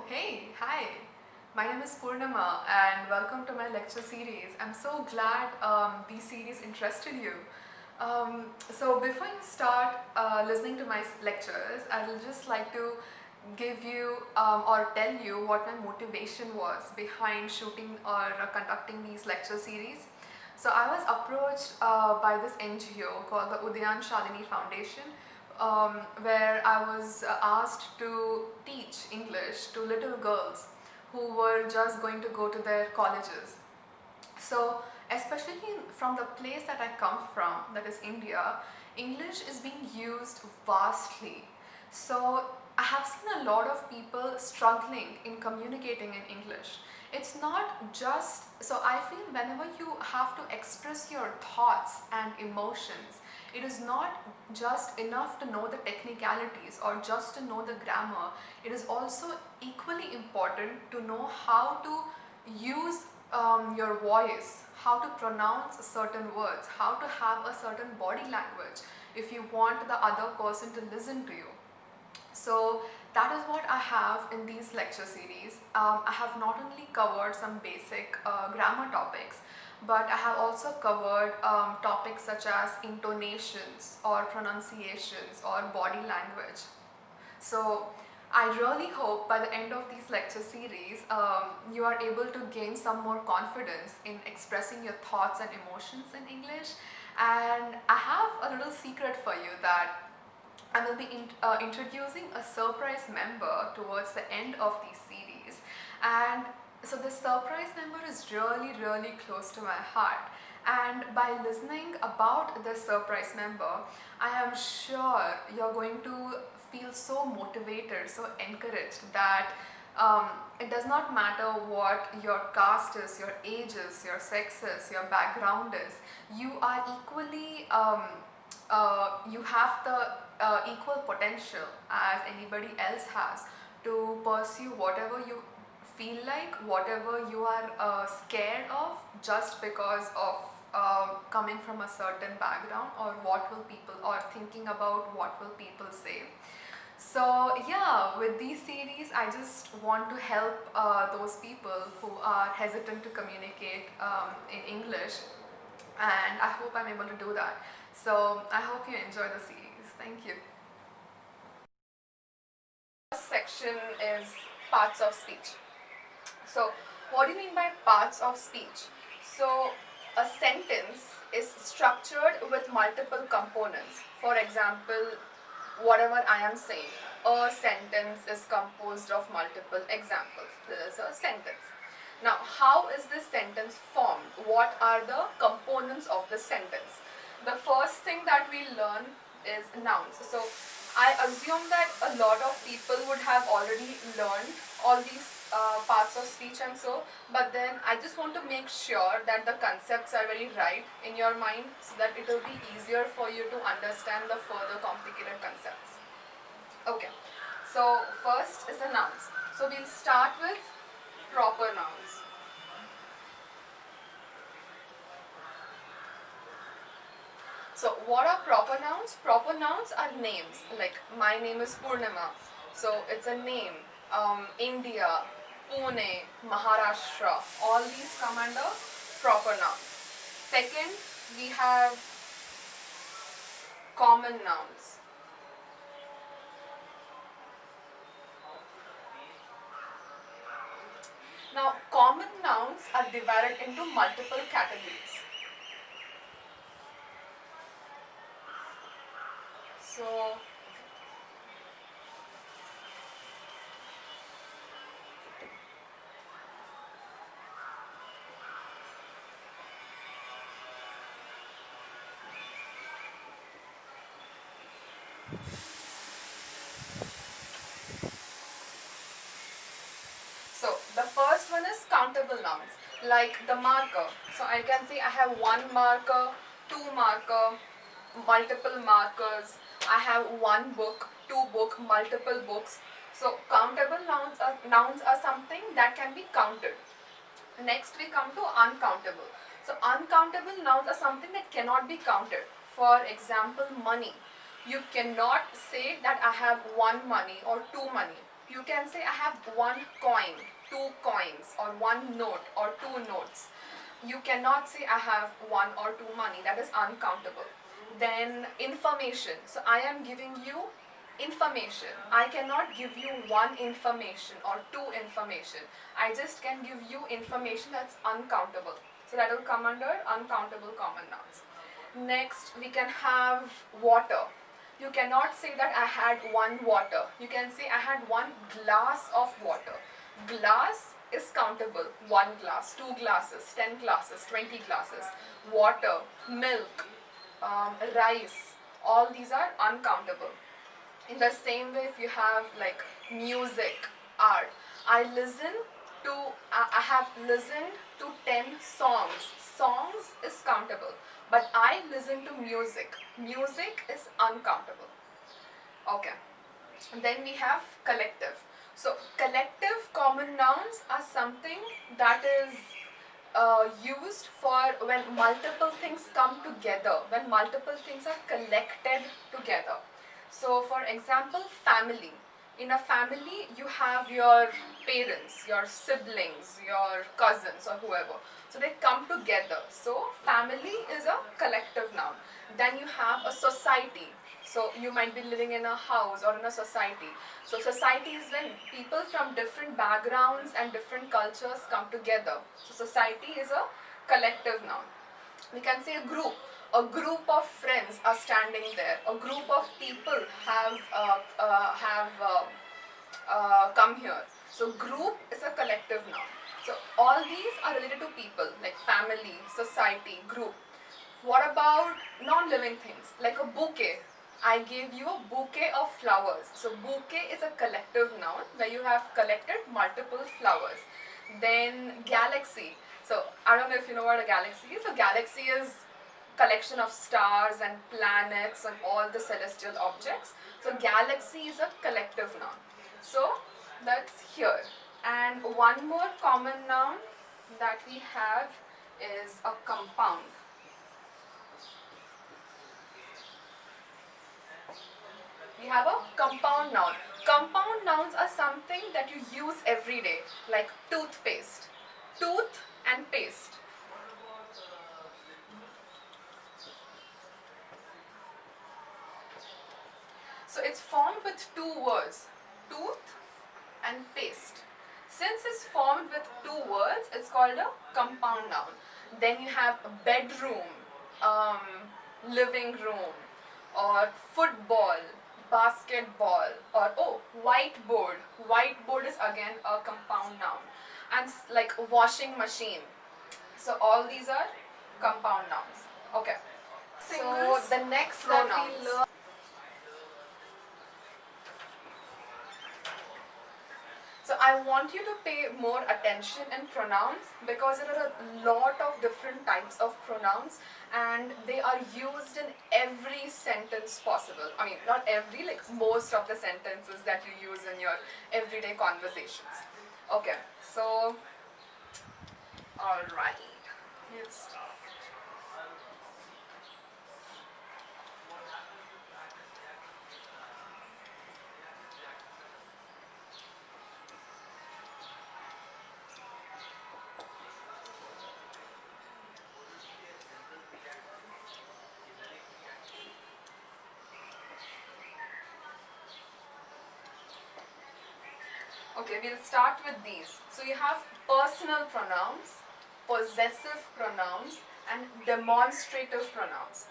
Hey, hi. My name is Purnima and welcome to my lecture series. I'm so glad these series interested you. So before you start listening to my lectures, I will just like to give you or tell you what my motivation was behind shooting or conducting these lecture series. So I was approached by this NGO called the Udayan Shalini Foundation, where I was asked to teach English to little girls who were just going to go to their colleges. So, especially from the place that I come from, that is India, English is being used vastly. So, I have seen a lot of people struggling in communicating in English. It's not just, so I feel whenever you have to express your thoughts and emotions, it is not just enough to know the technicalities or just to know the grammar. It is also equally important to know how to use your voice, how to pronounce certain words, how to have a certain body language if you want the other person to listen to you. So that is what I have in these lecture series. I have not only covered some basic grammar topics, but I have also covered topics such as intonations or pronunciations or body language. So I really hope by the end of these lecture series, you are able to gain some more confidence in expressing your thoughts and emotions in English. And I have a little secret for you that I will be introducing a surprise member towards the end of these series, and so this surprise member is really close to my heart. And by listening about this surprise member, I am sure you're going to feel so motivated, so encouraged that it does not matter what your caste is, your age is, your sex is, your background is, you are equally you have the equal potential as anybody else has to pursue whatever you feel like, whatever you are scared of, just because of coming from a certain background, or what will people, or thinking about what will people say. So yeah, with these series, I just want to help those people who are hesitant to communicate in English, and I hope I'm able to do that. So I hope you enjoy the series. Thank you. First section is parts of speech. So what do you mean by parts of speech? So a sentence is structured with multiple components. For example, whatever I am saying, a sentence is composed of multiple examples. This is a sentence. Now, how is this sentence formed? What are the components of the sentence? The first thing that we learn is nouns. So, I assume that a lot of people would have already learned all these parts of speech and so, but then I just want to make sure that the concepts are very right in your mind so that it will be easier for you to understand the further complicated concepts. Okay, so first is the nouns. So we'll start with proper nouns. So what are proper nouns? Proper nouns are names. Like my name is Purnima, so it's a name. India, Pune, Maharashtra, all these come under proper nouns. Second, we have common nouns. Now, common nouns are divided into multiple categories. So, the first one is countable nouns, like the marker. So I can say I have one marker, two marker, multiple markers. I have one book, two book, multiple books. So countable nouns are something that can be counted. Next we come to uncountable. So uncountable nouns are something that cannot be counted. For example, money. You cannot say that I have one money or two money. You can say I have one coin, two coins, or one note, or two notes. You cannot say I have one or two money. That is uncountable. Then information. So I am giving you information. I cannot give you one information or two information. I just can give you information that's uncountable. So that will come under uncountable common nouns. Next, we can have water. You cannot say that I had one water. You can say I had one glass of water. Glass is countable. One glass, two glasses, 10 glasses, 20 glasses. Water, milk, rice, all these are uncountable. In the same way, if you have like music, art, I have listened to 10 songs. Songs is countable, but I listen to music. Music is uncountable. Okay. And then we have collective. So collective common nouns are something that is used for when multiple things come together, when multiple things are collected together. So for example, family. In a family, you have your parents, your siblings, your cousins or whoever. So they come together. So family is a collective noun. Then you have a society. So you might be living in a house or in a society. So society is when people from different backgrounds and different cultures come together. So society is a collective noun. We can say a group. A group of friends are standing there. A group of people have come here. So group is a collective noun. So all these are related to people like family, society, group. What about non-living things like a bouquet? I gave you a bouquet of flowers. So bouquet is a collective noun where you have collected multiple flowers. Then galaxy. So I don't know if you know what a galaxy is. A galaxy is collection of stars and planets and all the celestial objects. So galaxy is a collective noun. So that's here. And one more common noun that we have is a compound. We have a compound noun. Compound nouns are something that you use every day, like toothpaste. Tooth and paste. So it's formed with two words, tooth and paste. Since it's formed with two words, it's called a compound noun. Then you have bedroom, living room, or football, basketball, or whiteboard. Whiteboard is again a compound noun. And like washing machine. So all these are compound nouns. Okay. So the next pronouns. That we learn. So I want you to pay more attention in pronouns because there are a lot of different types of pronouns and they are used in every sentence possible. I mean, not every, like most of the sentences that you use in your everyday conversations. Okay, so, alright, let's start. Okay, we'll start with these. So you have personal pronouns, possessive pronouns, and demonstrative pronouns.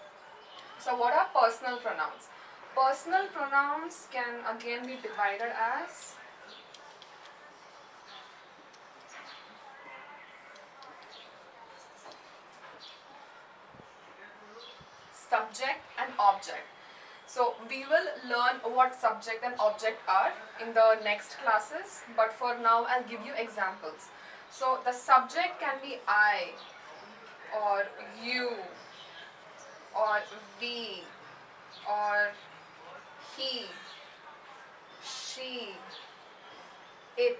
So what are personal pronouns? Personal pronouns can again be divided as subject and object. So we will learn what subject and object are in the next classes, but for now I'll give you examples. So the subject can be I, or you, or we, or he, she, it,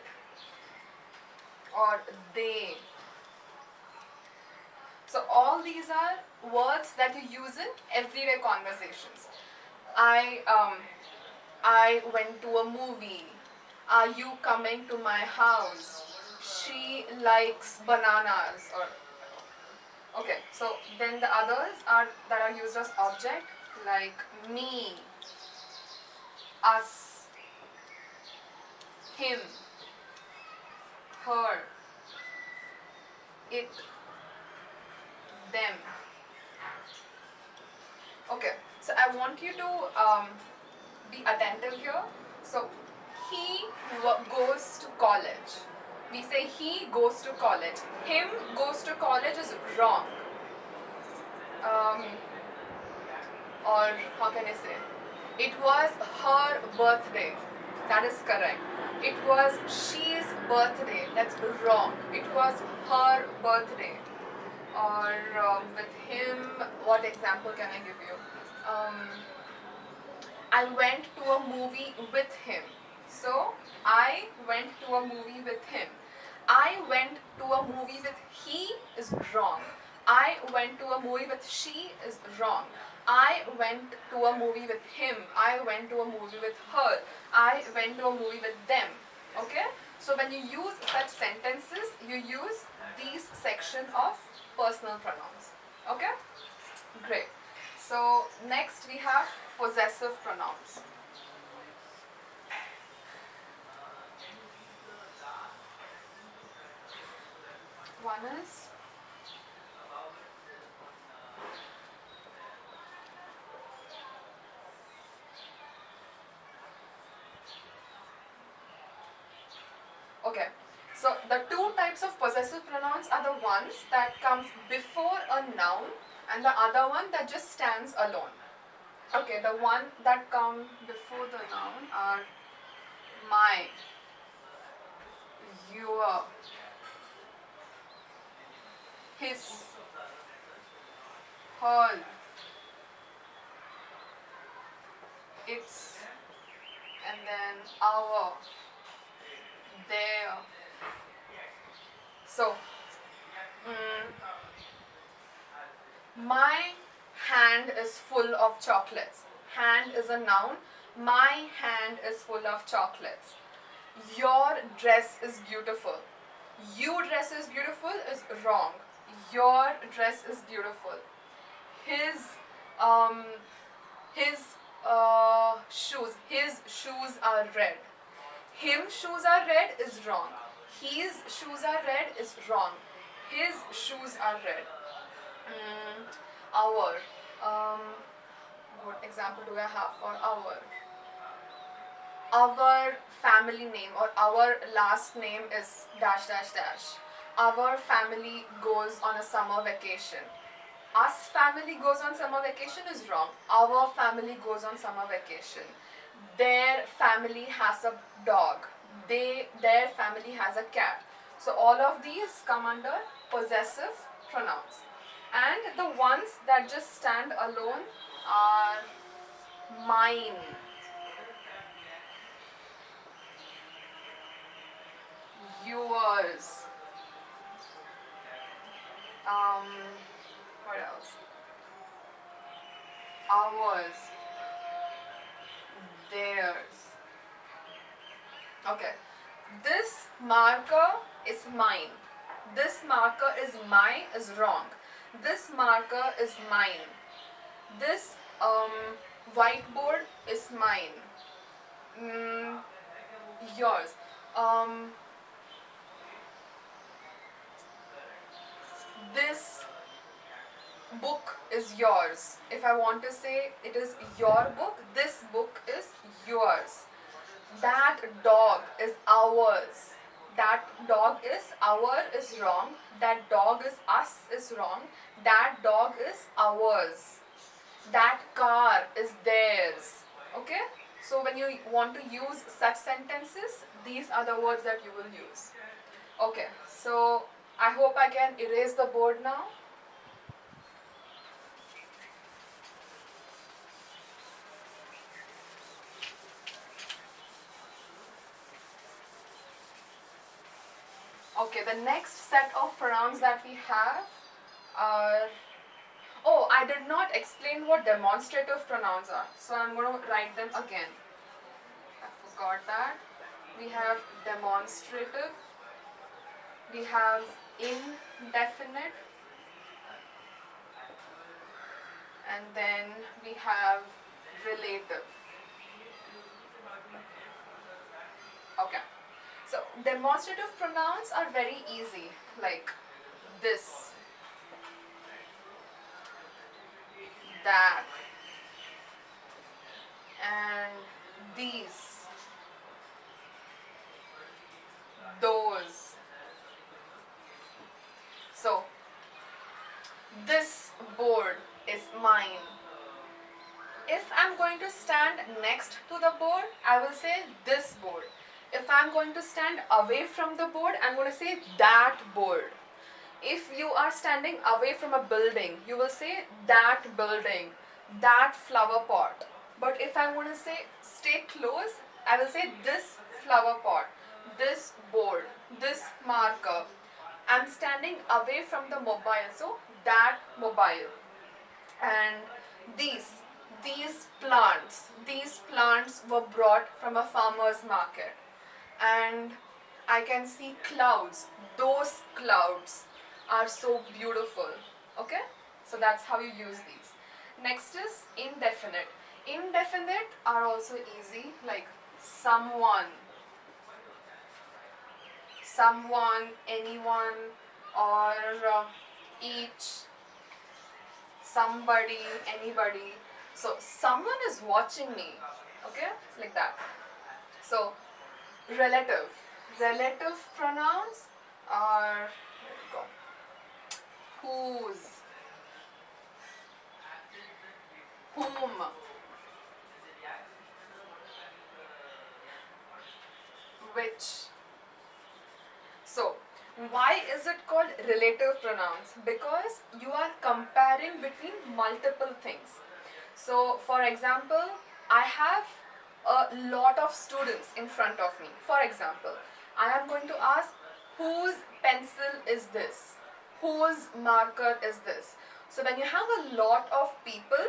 or they. So all these are words that you use in everyday conversations. I went to a movie. Are you coming to my house? She likes bananas. Or okay, so then the others are that are used as object, like me, us, him, her, it, them. Okay, so I want you to be attentive here. So he goes to college. We say he goes to college. Him goes to college is wrong. Um, or how can I say? It was her birthday. That is correct. It was she's birthday. That's wrong. It was her birthday. Or with him, what example can I give you? Um, I went to a movie with him. So I went to a movie with him. I went to a movie with he is wrong. I went to a movie with she is wrong. I went to a movie with him. I went to a movie with her. I went to a movie with them. Okay? So when you use such sentences, you use these section of personal pronouns. Okay? Great. So next we have possessive pronouns. One is okay. So the two types of possessive pronouns are the ones that comes before a noun and the other one that just stands alone. Okay, the one that come before the noun are my, your, his, her, its, and then our, their. So, my hand is full of chocolates. Hand is a noun. My hand is full of chocolates. Your dress is beautiful. You dress is beautiful is wrong. Your dress is beautiful. His um, his shoes. His shoes are red. Him shoes are red is wrong. His shoes are red is wrong. His shoes are red. Our. What example do I have for our? Our family name or our last name is dash dash dash. Our family goes on a summer vacation. Us family goes on summer vacation is wrong. Our family goes on summer vacation. Their family has a dog. Their family has a cat. So all of these come under possessive pronouns. And the ones that just stand alone are mine, yours, what else? Ours, theirs. Okay, this marker is mine. This marker is mine is wrong. This marker is mine. This whiteboard is mine. Yours. This book is yours. If I want to say it is your book, this book is yours. That dog is ours. That dog is our is wrong. That dog is us is wrong. That dog is ours. That car is theirs. Okay? So when you want to use such sentences, these are the words that you will use. Okay, so I hope I can erase the board now. Okay, the next set of pronouns that we have are, oh, I did not explain what demonstrative pronouns are, so I'm going to write them again. I forgot that. we have demonstrative, we have indefinite, and then we have relative. Okay. So demonstrative pronouns are very easy, like this, that, and these, those. So this board is mine. If I'm going to stand next to the board, I will say this board. If I'm going to stand away from the board, I'm going to say that board. If you are standing away from a building, you will say that building, that flower pot. But if I want to say stay close, I will say this flower pot, this board, this marker. I'm standing away from the mobile, so that mobile. And these these plants were brought from a farmer's market. And I can see clouds, those clouds are so beautiful. Okay, so that's how you use these. Next is indefinite. Indefinite are also easy, like someone, anyone, or each, somebody, anybody. So someone is watching me. Okay, like that. So relative. Relative pronouns are, here we go, whose, whom, which. So why is it called relative pronouns? Because you are comparing between multiple things. So for example, I have a lot of students in front of me. For example, I am going to ask, whose pencil is this? Whose marker is this? So when you have a lot of people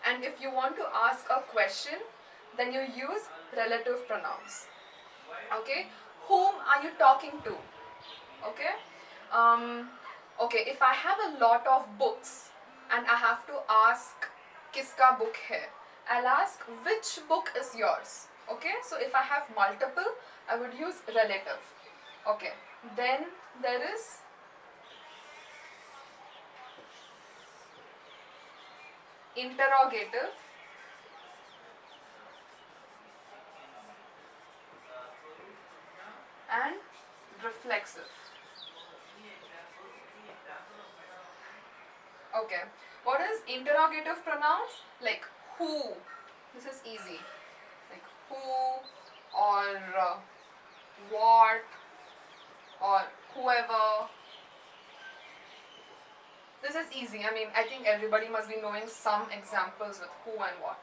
and if you want to ask a question, then you use relative pronouns. Okay, whom are you talking to? Okay, okay, if I have a lot of books and I have to ask kiska book hai, I'll ask which book is yours. Okay, so if I have multiple, I would use relative. Okay, then there is interrogative, and reflexive. Okay, what is interrogative pronouns? Like who, this is easy, like who, or what, or whoever. This is easy. I mean, I think everybody must be knowing some examples with who and what.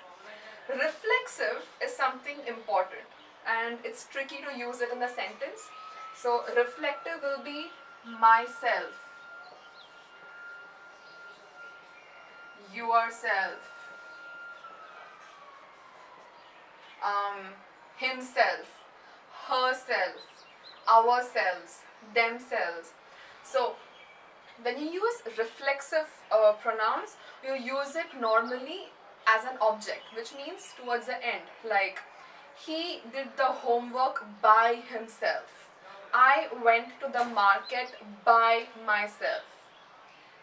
Reflexive is something important and it's tricky to use it in the sentence. So reflective will be myself, yourself, himself, herself, ourselves, themselves. So when you use reflexive pronouns, you use it normally as an object, which means towards the end, like he did the homework by himself. I went to the market by myself.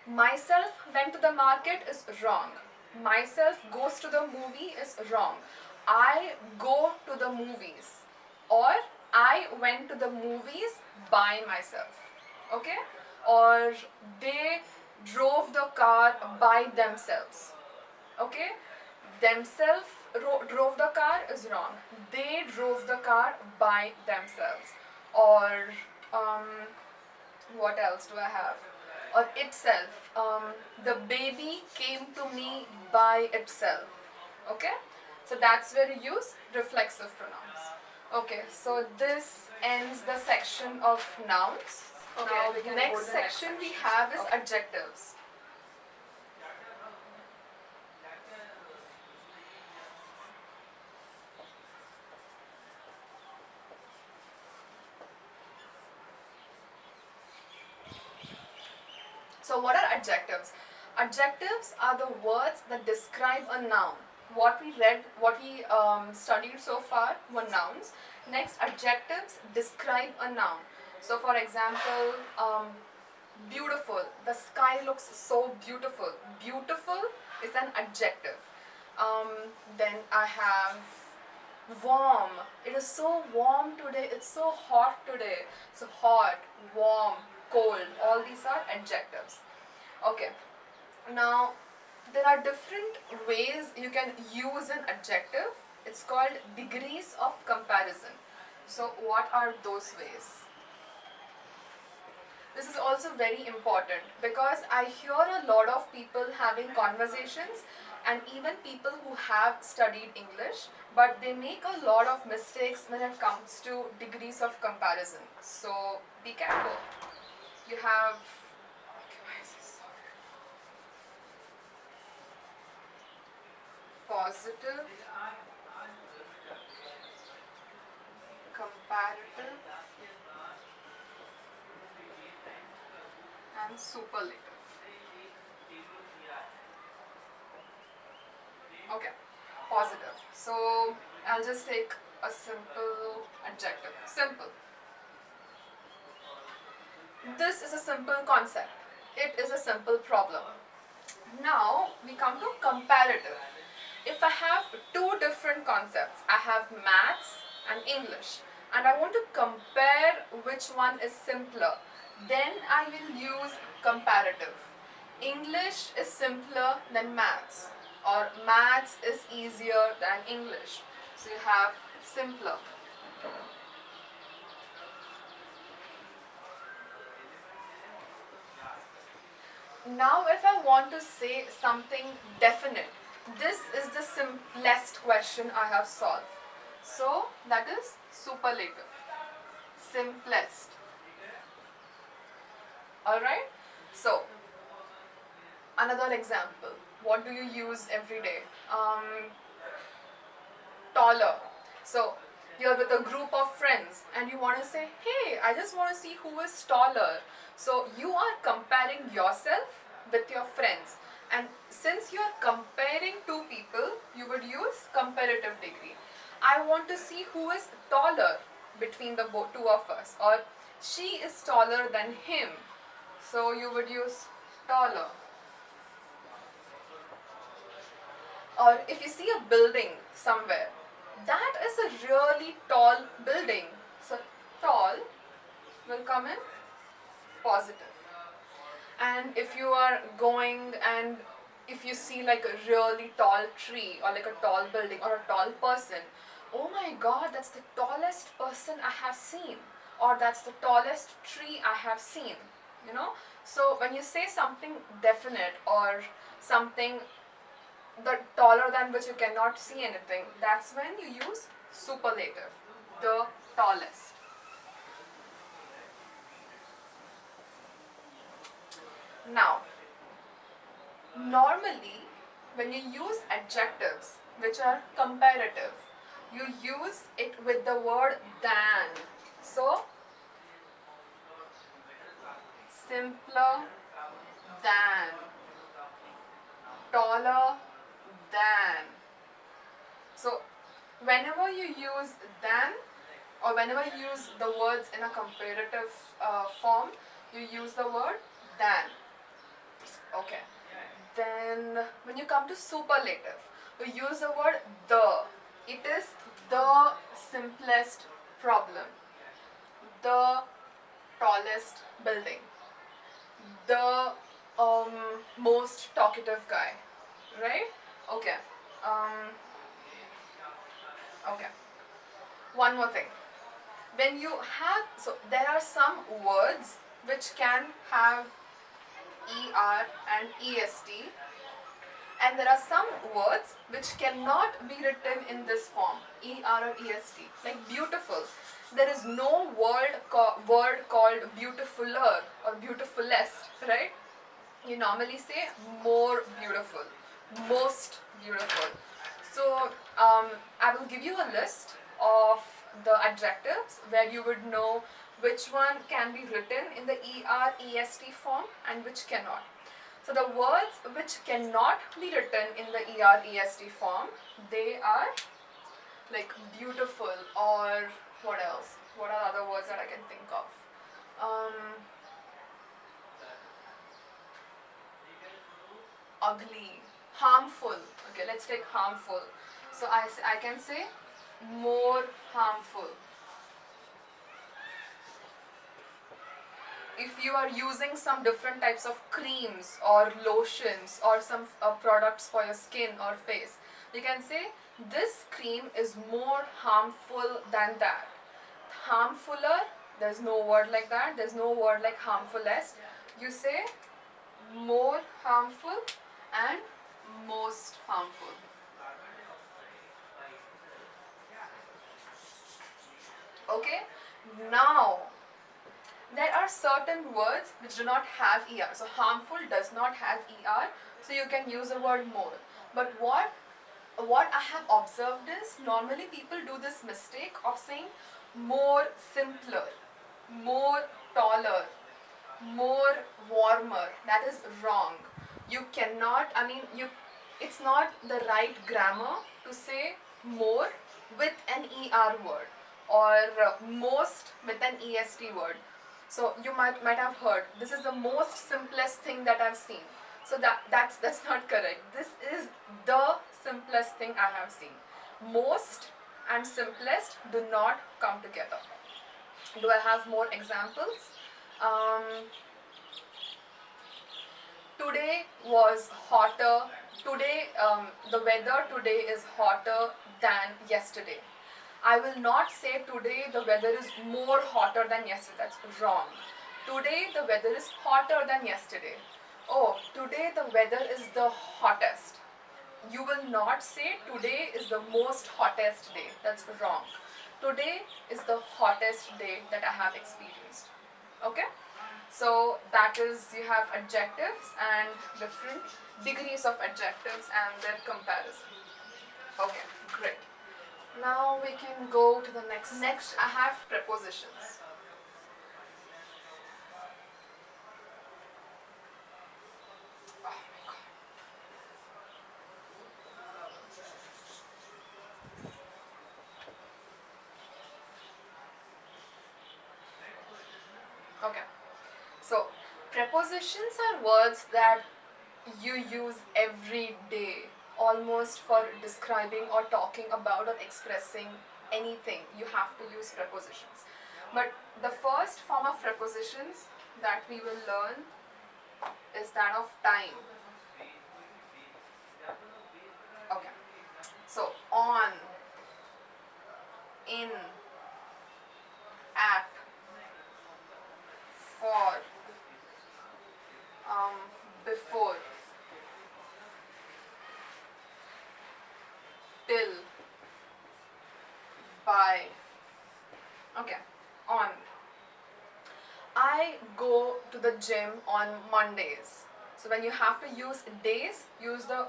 Myself went to the market is wrong. Myself goes to the movie is wrong. I go to the movies, or I went to the movies by myself. Okay, or they drove the car by themselves. Okay, themselves drove the car is wrong. They drove the car by themselves. Or what else do I have? Or itself. The baby came to me by itself. Okay, so that's where you use reflexive pronouns. Okay, so this ends the section of nouns. Okay, now we can next section we have is adjectives. So what are adjectives? Adjectives are the words that describe a noun. What we studied so far were nouns. Next, adjectives describe a noun. So for example, beautiful. The sky looks so beautiful. Beautiful is an adjective. Then I have warm. It is so warm today. It's so hot today. So hot, warm, cold. All these are adjectives. Okay. Now there are different ways you can use an adjective. It's called degrees of comparison. So what are those ways? This is also very important because I hear a lot of people having conversations and even people who have studied English, but they make a lot of mistakes when it comes to degrees of comparison. So be careful. You have positive, comparative, and superlative. Okay, positive. So I'll just take a simple adjective. Simple. This is a simple concept. It is a simple problem. Now we come to comparative. If I have two different concepts, I have maths and English, and I want to compare which one is simpler, then I will use comparative. English is simpler than maths, or maths is easier than English. So you have simpler. Now if I want to say something definite, this is the simplest question I have solved. So that is superlative. Simplest. Alright? So another example. What do you use every day? Taller. So you're with a group of friends and you want to say, hey, I just want to see who is taller. So you are comparing yourself with your friends. And since you are comparing two people, you would use comparative degree. I want to see who is taller between the two of us, or she is taller than him. So you would use taller. Or if you see a building somewhere, that is a really tall building. So tall will come in positive. And if you are going and if you see like a really tall tree or like a tall building or a tall person, oh my god, that's the tallest person I have seen, or that's the tallest tree I have seen, you know. So when you say something definite or something the taller than which you cannot see anything, that's when you use superlative, the tallest. Now, normally when you use adjectives which are comparative, you use it with the word than. So, simpler than, taller than. So, whenever you use than or whenever you use the words in a comparative form, you use the word than. Okay. Then when you come to superlative, we use the word the. It is the simplest problem, the tallest building, the most talkative guy, right? Okay. Okay. One more thing. When you have, so there are some words which can have ER and EST, and there are some words which cannot be written in this form, ER or EST, like beautiful. There is no word called beautifuler or beautifulest, right? You normally say more beautiful, most beautiful. So I will give you a list of the adjectives, where you would know which one can be written in the ER, EST form and which cannot. So the words which cannot be written in the ER, EST form, they are like beautiful, or what else? What are other words that I can think of? Ugly, harmful. Okay, let's take harmful. So I can say more harmful. If you are using some different types of creams or lotions or some products for your skin or face, you can say this cream is more harmful than that. Harmfuler, there's no word like that, there's no word like harmfulest. You say more harmful and most harmful. Okay, now there are certain words which do not have ER. So harmful does not have ER, so you can use the word more. But what I have observed is normally people do this mistake of saying more simpler, more taller, more warmer. That is wrong. You cannot, it's not the right grammar to say more with an ER word, or most with an EST word. So you might have heard, this is the most simplest thing that I've seen. So that's not correct. This is the simplest thing I have seen. Most and simplest do not come together. Do I have more examples? Today was hotter. Today, the weather today is hotter than yesterday. I will not say today the weather is more hotter than yesterday. That's wrong. Today the weather is hotter than yesterday. Oh, today the weather is the hottest. You will not say today is the most hottest day. That's wrong. Today is the hottest day that I have experienced. Okay? So that is, you have adjectives and different degrees of adjectives and their comparison. Okay, great. Now we can go to the next. Next, I have prepositions. Oh my God. Okay. So, prepositions are words that you use every day, almost for describing or talking about or expressing anything. You have to use prepositions. But the first form of prepositions that we will learn is that of time. Okay. So, on, in, at, for, before, till, by. Okay, on. I go to the gym on Mondays. So when you have to use days, use the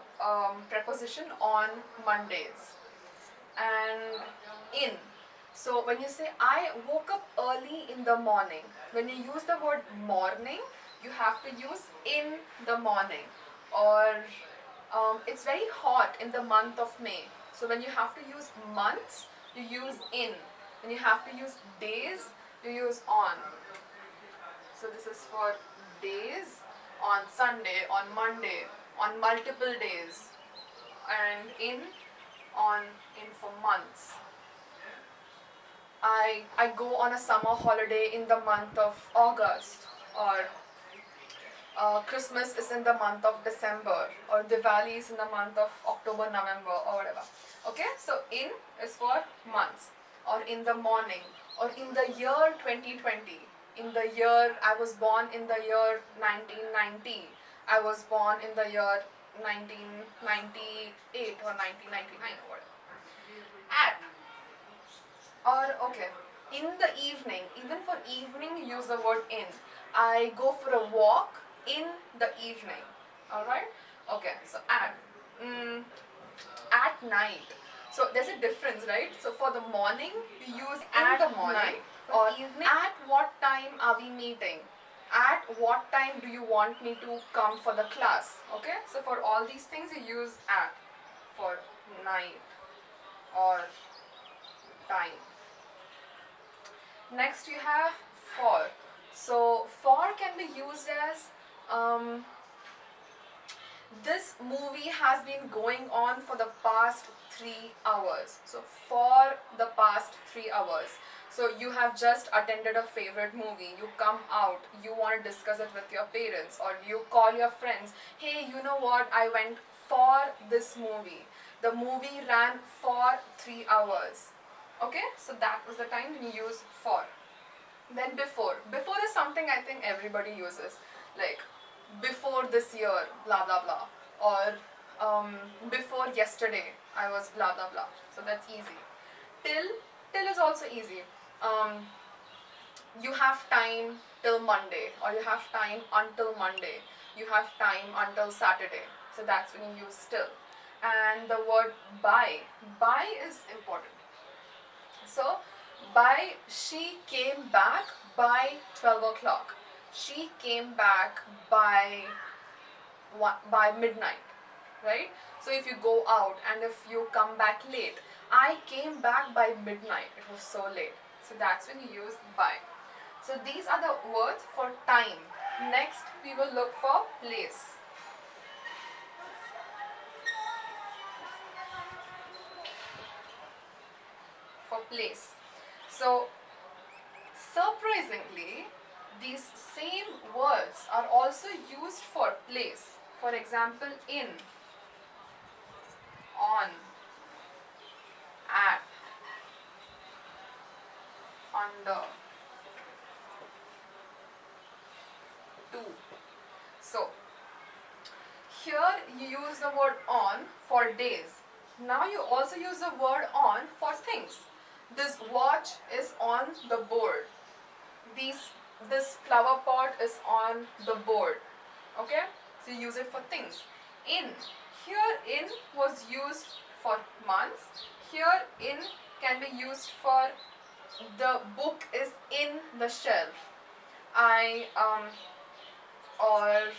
preposition on Mondays. And in. So when you say I woke up early in the morning, when you use the word morning, you have to use in the morning. Or it's very hot in the month of May. So when you have to use months, you use in. When you have to use days, you use on. So this is for days, on Sunday, on Monday, on multiple days, and in for months. I go on a summer holiday in the month of August, or Christmas is in the month of December, or Diwali is in the month of October, November, or whatever. Okay, so in is for months, or in the morning, or in the year 2020. In the year, I was born in the year 1990. I was born in the year 1998 or 1999 or whatever. At, or okay, in the evening, even for evening, use the word in. I go for a walk in the evening. Alright? Okay, so at. At night. So there's a difference, right? So for the morning, we use at the morning, or evening. At what time are we meeting? At what time do you want me to come for the class? Okay, so for all these things you use at. For night or time. Next you have for. So for can be used as this movie has been going on for the past 3 hours. So for the past 3 hours. So you have just attended a favorite movie, you come out, you want to discuss it with your parents, or you call your friends, hey, you know what, I went for this movie. The movie ran for 3 hours. Okay, so that was the time we use for. Then before. Before is something I think everybody uses. Like before this year, blah blah blah. Or before yesterday, I was blah blah blah. So that's easy. Till is also easy. Um, you have time till Monday, or you have time until Monday. You have time until Saturday. So that's when you use till. And the word by. By is important. So, by she came back by 12 o'clock. She came back by midnight, right? So if you go out and if you come back late, I came back by midnight. It was so late. So that's when you use by. So these are the words for time. Next, we will look for place. For place. So surprisingly, these same words are also used for place. For example, in, on, at, under, to. So, here you use the word on for days. Now you also use the word on for things. This watch is on the board. This flower pot is on the board. Okay, so you use it for things. In, here in was used for months. Here in can be used for the book is in the shelf. Or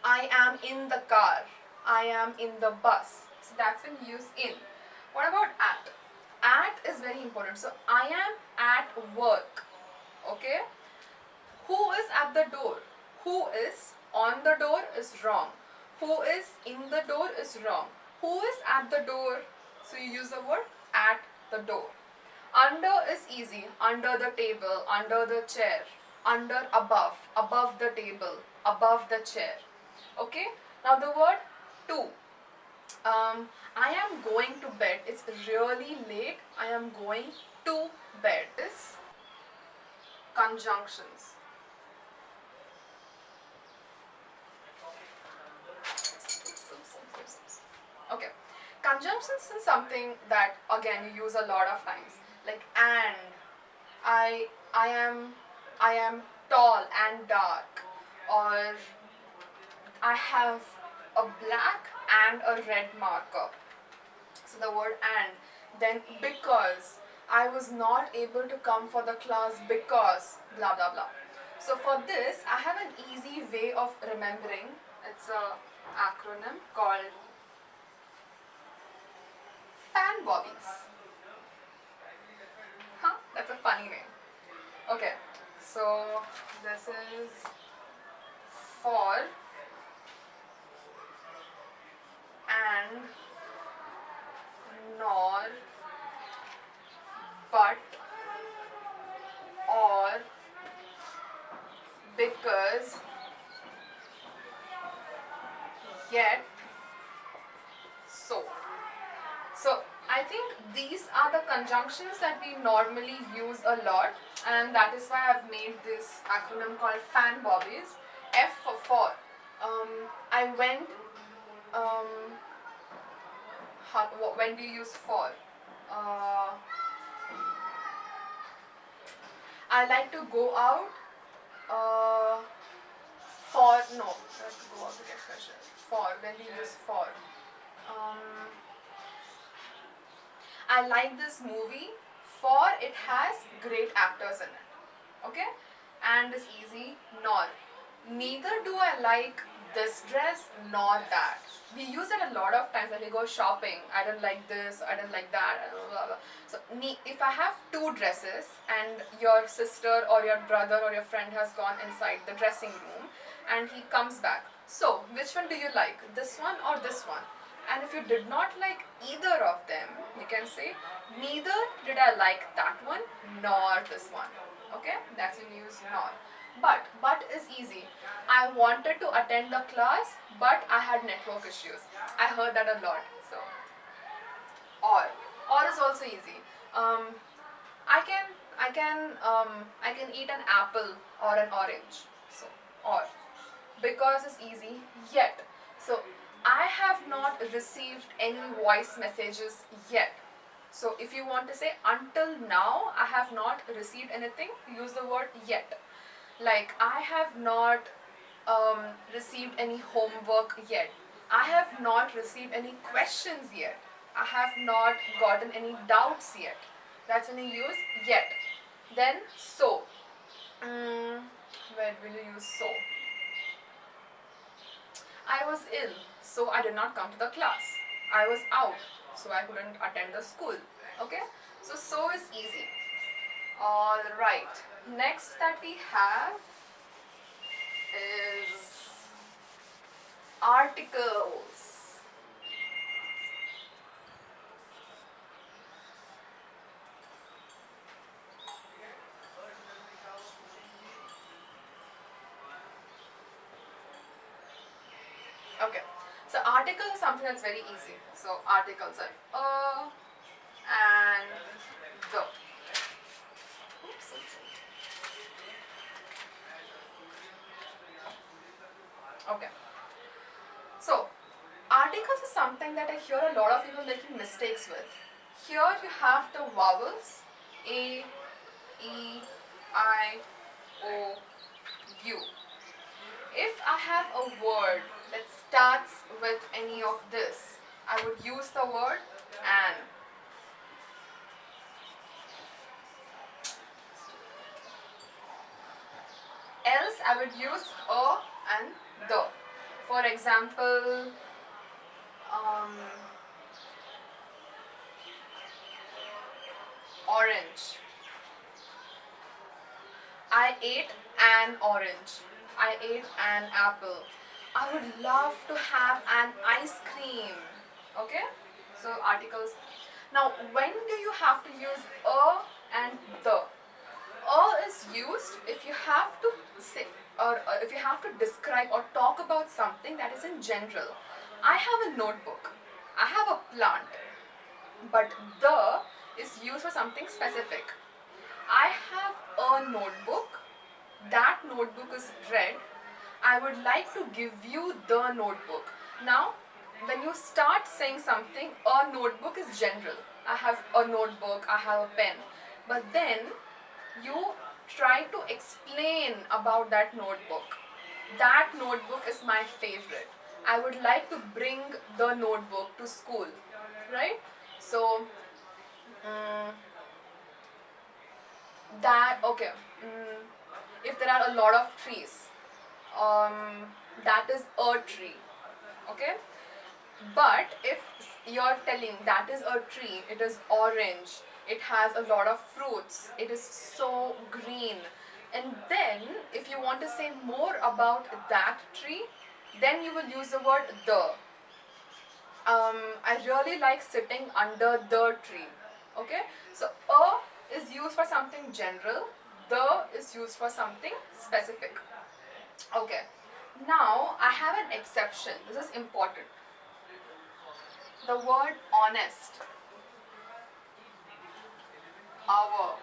I am in the car. I am in the bus. So that's when you use in. What about at? At is very important. So I am at work. Okay. Who is at the door? Who is on the door is wrong. Who is in the door is wrong. Who is at the door? So you use the word at the door. Under is easy. Under the table, under the chair. Under, above the table, above the chair. Okay. Now the word to. I am going to bed. It's really late. I am going to bed. Is conjunctions. Okay. Conjunctions is something that again you use a lot of times. Like and, I am tall and dark, or I have a black and a red marker. So the word and. Then because, I was not able to come for the class because blah blah blah. So for this, I have an easy way of remembering. It's a acronym called fan bobbies. Huh? That's a funny name. Okay, so this is for and nor but or because yet so. So I think these are the conjunctions that we normally use a lot, and that is why I've made this acronym called fan bobbies. F for. I went. When do you use for? I like to go out. For no, I like to go out to get fresh air. For, when do you use for? Um, I like this movie for it has great actors in it. Okay? And is easy, nor. Neither do I like this dress nor that. We use it a lot of times when we go shopping. I don't like this, I don't like that, blah, blah, blah. So if I have two dresses and your sister or your brother or your friend has gone inside the dressing room and he comes back, so which one do you like, this one or this one? And if you did not like either of them, you can say neither did I like that one nor this one. Okay, that's when you use nor. But is easy. I wanted to attend the class, but I had network issues. I heard that a lot. So or is also easy. Um, I can eat an apple or an orange. So or because it's easy yet. So I have not received any voice messages yet. So if you want to say until now I have not received anything, use the word yet. Like I have not received any homework yet. I have not received any questions yet. I have not gotten any doubts yet. That's when you use yet. Then so. Where will you use so? I was ill, so I did not come to the class. I was out, so I couldn't attend the school. Okay? So is easy. Alright. Next that we have is articles. Okay. So article is something that's very easy. So articles are and the. Oops. Okay. So articles is something that I hear a lot of people making mistakes with. Here you have the vowels A, E, I, O, U. If I have a word that starts with any of this, I would use the word an. Else I would use a and the. For example, orange. I ate an orange. I ate an apple. I would love to have an ice cream. Okay? So articles. Now, when do you have to use a and the? A is used if you have to say or if you have to describe or talk about something that is in general. I have a notebook. I have a plant. But the is used for something specific. I have a notebook. That notebook is red. I would like to give you the notebook. Now, when you start saying something, a notebook is general. I have a notebook, I have a pen. But then you try to explain about that notebook. That notebook is my favorite. I would like to bring the notebook to school. Right? So, that, okay. If there are a lot of trees, that is a tree. Okay? But if you're telling that is a tree, it is orange, it has a lot of fruits, it is so green, and then if you want to say more about that tree, then you will use the word the. I really like sitting under the tree. Okay, so a is used for something general, the is used for something specific. Okay, now I have an exception. This is important. The word honest, our.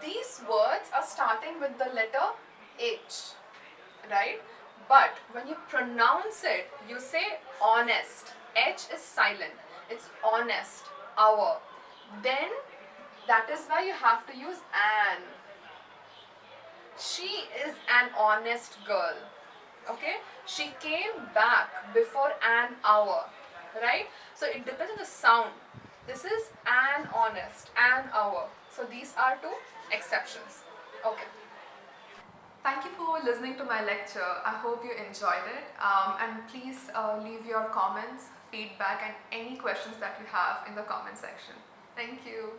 These words are starting with the letter H, right? But when you pronounce it, you say honest. H is silent. It's honest, our. Then that is why you have to use an. She is an honest girl. Okay? She came back before an hour. right? So it depends on the sound. This is an honest, an hour. So these are two exceptions. Okay. Thank you for listening to my lecture. I hope you enjoyed it. And please leave your comments, feedback, and any questions that you have in the comment section. Thank you.